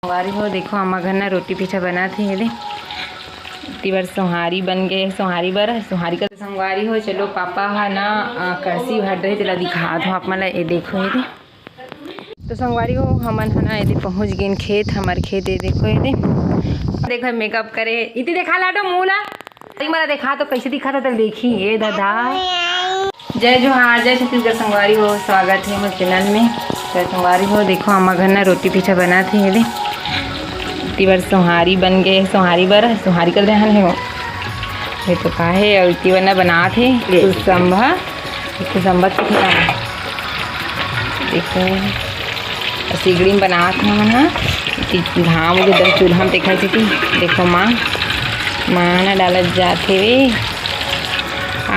सोमवारी हो देखो अम्मा घर ना रोटी पीछा बना थी ये इतनी बार सोहारी बन गए सोहारी बर सोहारी का सोमवारी हो। चलो पापा हा ना करसी भर रहे तेला दिखा दो आप मन ये देखो ये तो सोमवारी हो हमन है ना ये पहुँच गए खेत हमारे खेत ये देखो ये देखो मेकअप करे इतनी देखा लाडो मुँह ला मला देखा तो कैसे दिखा था देखी ये दादा। जय जोहार जय छत्तीसगढ़ सोमवारी हो स्वागत है मेरे चैनल में। जय सोमवारी हो देखो अम्मा घर ना रोटी पीछा बना थी ये इतनी बार सोहारी बन गए सोहारी बर सोहारी कर दहन है वो ये तो का है और इतनी बार ना बना थे संभत के ठिकाना देखो सिगड़ी में बना थे मन घाम हो गए चूल्हा में देखा थी देखो माँ ना डालत जाते वे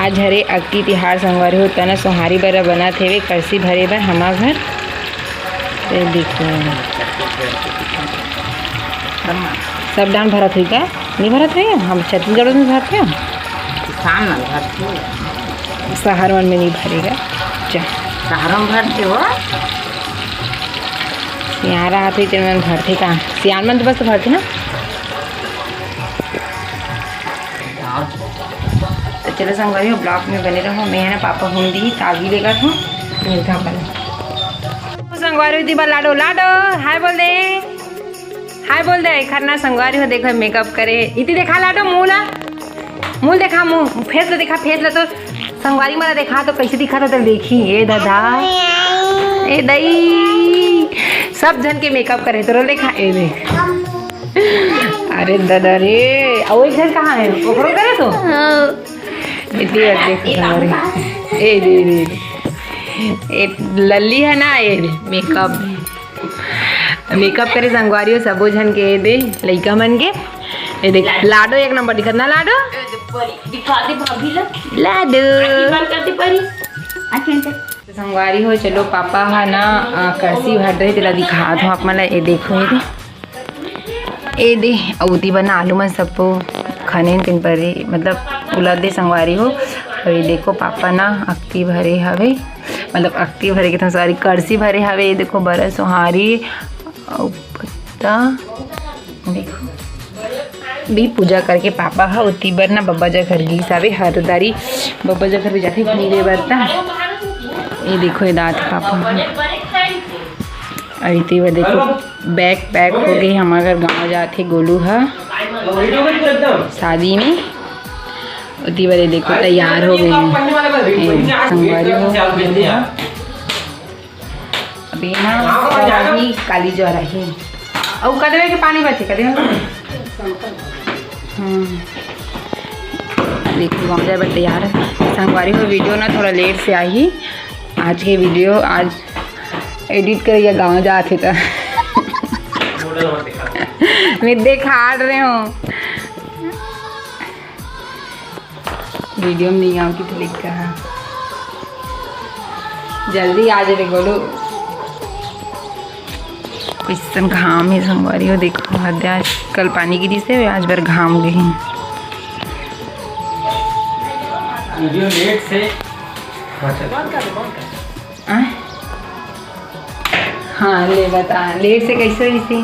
आज हरे अक्ति तिहार सोमवारी हो तना सोहारी बर बना थे वे करसी भरे बर हमार घर तो देखो सब डांड भरत हुई क्या नहीं भरत है हम छत्तीसगढ़ में भरते हैं शहर वन में नहीं भरेगा शहरों में भरते हो सियारा आते तेरे में भरते कहाँ सियान में तो बस भरते ना। तो चलो संगवारी हो ब्लॉग में बने रहो मैं है ना पापा हूँ दी तागी लेगा था मिलता बने संगवारी दी लाडो लाडो हाय बोल दे खरना संगवारी हो देखो मेकअप करे इतनी देखा लाडो मुँह देखा मुँह फेस लो देखा फेस लो तो संगवारी मला देखा तो कैसे दिखा था देखी ये दादा ए दई सब जन के मेकअप करे तो देखा ए देख अरे दादा रे और एक जन कहाँ है ओकरो करे तो इतनी बार देखो संगवारी ए दे लल्ली है ना ये मेकअप करे संगवारी हो सबो जन के दे लइका मन के ये देख लाडो एक नंबर दिखत ना लाडो लाडो संगवारी हो। चलो पापा हा ना करसी भर रहे तेला दिखा दो आप मन ये देखो ये दे औती बना आलू मन सबको खाने दिन पर मतलब उलट दे संगवारी हो। और ये देखो पापा ना अक्ति भरे हवे मतलब अक्ति भरे के सारी करसी भरे हवे ये देखो बड़ा सोहारी और पत्ता देखो भी पूजा करके पापा हा उती बर ना बब्बा जा घर गई सावे हरदारी बब्बा जा घर भी जाते नीले बरता ये देखो ये दांत पापा और इतनी बार देखो बैग पैक हो गई हमारे घर गाँव जाते गोलू हा शादी में उतनी बार देखो तैयार हो गई संगवारी हो अभी ना काली जो रही और कदवे के पानी बचे कदवे देखो गाँव जाए बट तैयार है संगवारी हो। वीडियो ना थोड़ा लेट से आई आज के वीडियो आज एडिट करिए गाँव जाते तो मैं देखा रहे हूँ वीडियो में नहीं आऊँ कि लिख कहा जल्दी आ जाए गोलू किसन घाम है संगवारी हो देखो हद आज कल पानी गिरी से आज बार घाम गई वीडियो लेट से हाँ ले बता लेट से कैसे इसे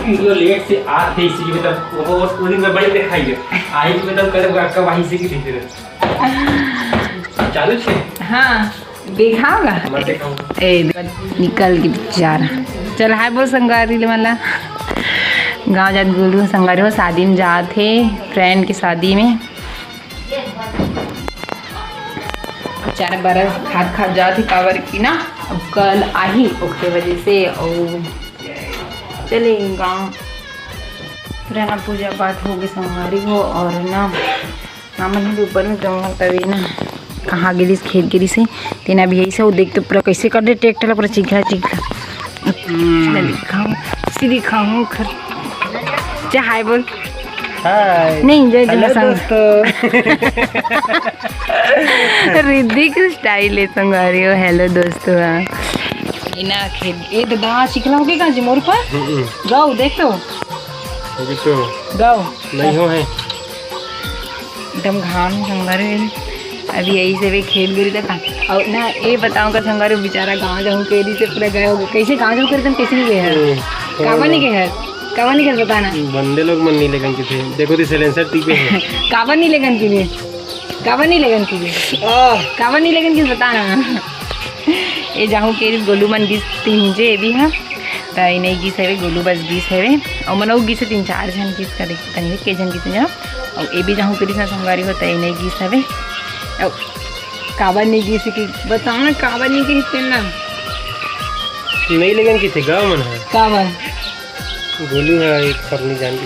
वीडियो लेट से आते इसी की मतलब वो दिन में बड़ी दिखाई आई की मतलब कर आपका वहीं से की दिख रहा चालू छे हाँ दिखाओगा ए निकल के बेचारा चल हाय बोल संगवारी ले मला गाँव जात गोलू संगवारी हो शादी में जाते फ्रेंड की शादी में बेचारा बरस खाद जाते कावर की ना अब कल आई उसके वजह से और चले गाँव फिर ना पूजा पाठ होगी संगवारी हो और ना हमन ऊपर में जंगल तभी ना कहाँ गिरी खेत गिरी से तेना भी यही से वो देखते पूरा कैसे कर दे ट्रैक्टर पूरा चिखला दिखाऊँ खर जा हाय बोल नहीं जय रिद्धिक स्टाइल है संगवारी हो हेलो दोस्तों ना खेत ये तो दावा चिखला हो गया मोर पर गाओ देख तो गाओ नहीं हो है एकदम घाम संगवारी अभी यही से भी खेल गिरी था और ना ये बताऊँ का संगवारी बेचारा गाँव जाऊँ केरी से पूरा गए हो गए कैसे गाँव जाऊँ कर कैसे नहीं गए हैं काबनी के घर, काबनी घर बताना। बंदे लोग मन नीले रंग के थे, देखो तो सिलेंसर टीपे है। काबनी लेगन के लिए, काबनी लेगन के लिए, काबनी लेगन के बताना। ये जाऊँ के गोलू मन गीस तीन जे भी हाँ तो इन्हें गीस है गोलू बस गीस है और मनो गीस 3-4 जन गीस का देखते नहीं के जन गीस जाओ और ये भी जाऊँ के संगवारी होता है इन्हें गीस है और काबर नहीं गीस की बताओ ना काबर नहीं गीस ना नहीं लेकिन की थे गाँव मन है काबर गोलू है एक करनी जान की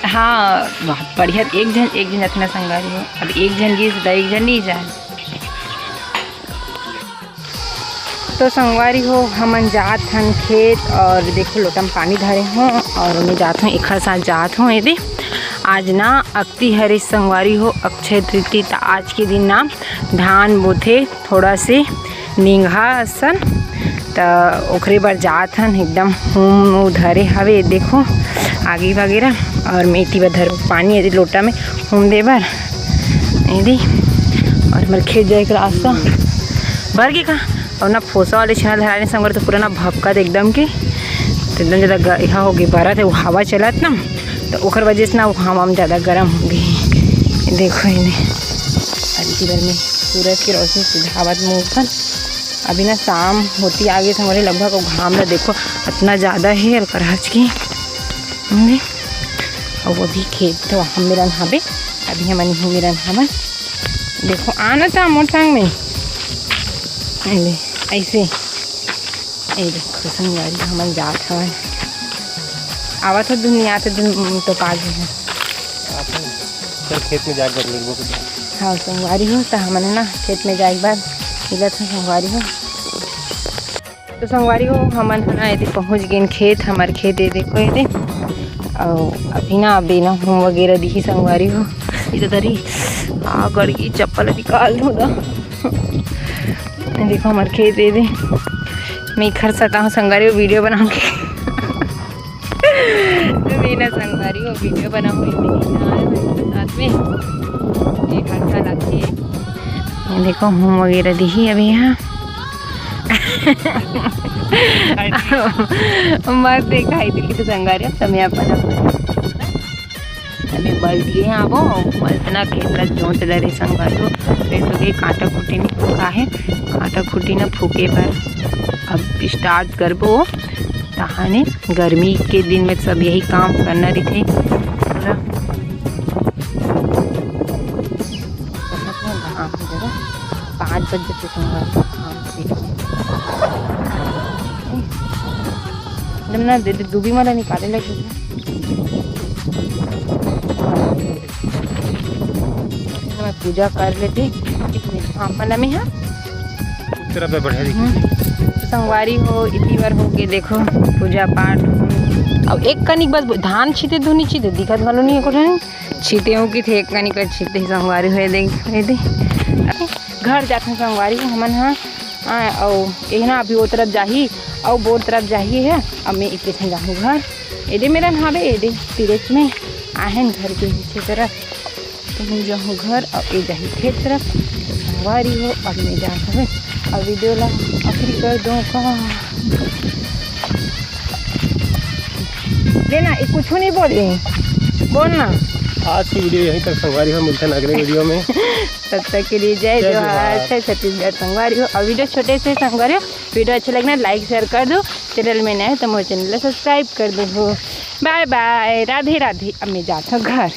हाँ बहुत बढ़िया एक जन अपना संगवारी हो अब एक जन गीस तो एक जन नहीं जाए तो संगवारी हो हमन जात हन खेत और देखो लोटा में पानी धरे हों और उन्हें जात हूँ एक साथ जात हूँ यदि आज ना अक्ति हरे संगवारी हो अक्षय तृतीय तो आज के दिन ना धान बोथे थोड़ा से नींघा असन तो ओखरे बर जात हन एकदम हूँ धरे हवे देखो आगे वगैरह और मेटी बर धरो पानी यदि लोटा में हूँ दे बर यदि और हमारे खेत जाए के रास्ता भर के कहा और ना फोसा वाले छेना धराने संगर तो पूरा ना भपका एकदम के तो एकदम ज़्यादा यहाँ हो गई बरत है वो हवा चलत ना तो ओकर वजह से ना वो हवा में ज़्यादा गर्म हो गई देखो इन्हें अभी इधर में सूरज की रोशनी सीधावत मुँह पर अभी ना शाम होती आगे तो हमारे लगभग घाम ना देखो इतना ज़्यादा है और करहच की और वो भी खेत तो हम मेरा नहाबे अभी हम नहीं मेरा नहावन देखो आना था मोटरसाइकिल में ऐसे ये देखो संगवारी हमन जात हवन आवत हो दुनिया तो पाग है खेत में जाकर मिलबो हाँ संगवारी हो तो हमन ना खेत में जाए बाद मिलत हो संगवारी हो तो संगवारी हो हमन है ना यदि पहुँच गए खेत हमारे खेत ये देखो ये और अभी ना बेना हूँ वगैरह दिखी संगवारी हो इधर तरी गड़ की चप्पल निकाल दूँ ना देखो हमारे खेत दे दे मैं घर सता हूँ संगवारी हो वीडियो बनाऊँगी तो मेरा संगवारी हो वीडियो बनाऊँगी साथ में एक घंटा लगती है देखो हूँ वगैरह दिखी अभी यहाँ मस्त दिखाई दिखी तो संगवारी समय अपन अभी बल्टी है अब मलतना खेतला जोत लरे संगवारी हो फिर तो कांटा खुटी नहीं फूका है कांटा खुटी ना फूके पर अब स्टार्ट करबो तहाने गर्मी के दिन में सब यही काम करना रही पूरा 5 बजे से एकदम ना डूबी मारा निकाले लगे मैं पूजा कर लेती कितने वाला में है संगवारी हो इतनी बार हो के देखो पूजा पाठ अब एक कनिक बस धान छीते धुनी छीते दिखत वालों नहीं है कुछ छीते हो कि थे एक कनिक छीते संगवारी हुए दे घर जाते संगवारी हो हमन हाँ और ये ना अभी वो तरफ जाही और बोर तरफ जाही है अब मैं एक से जाऊँ घर एदे मेरा नहावे एदे तिरच में आहन घर के पीछे तरफ तो मैं जाऊँ घर और ये जाही खेत तरफ संगवारी हो अब मैं जा सके और वीडियो ला आखिरी कर दूँ का लेना ये कुछ नहीं बोलना आज की वीडियो यहीं तक संगवारी हो मिलते हैं अगले वीडियो में तब तक के लिए जय जोहार छत्तीसगढ़ संगवारी हो और वीडियो छोटे से संगवारी हो वीडियो अच्छा लगना लाइक शेयर कर दो चैनल में नए तो मेरे चैनल सब्सक्राइब कर दो बाय बाय राधे राधे अब मैं जाता हूँ घर।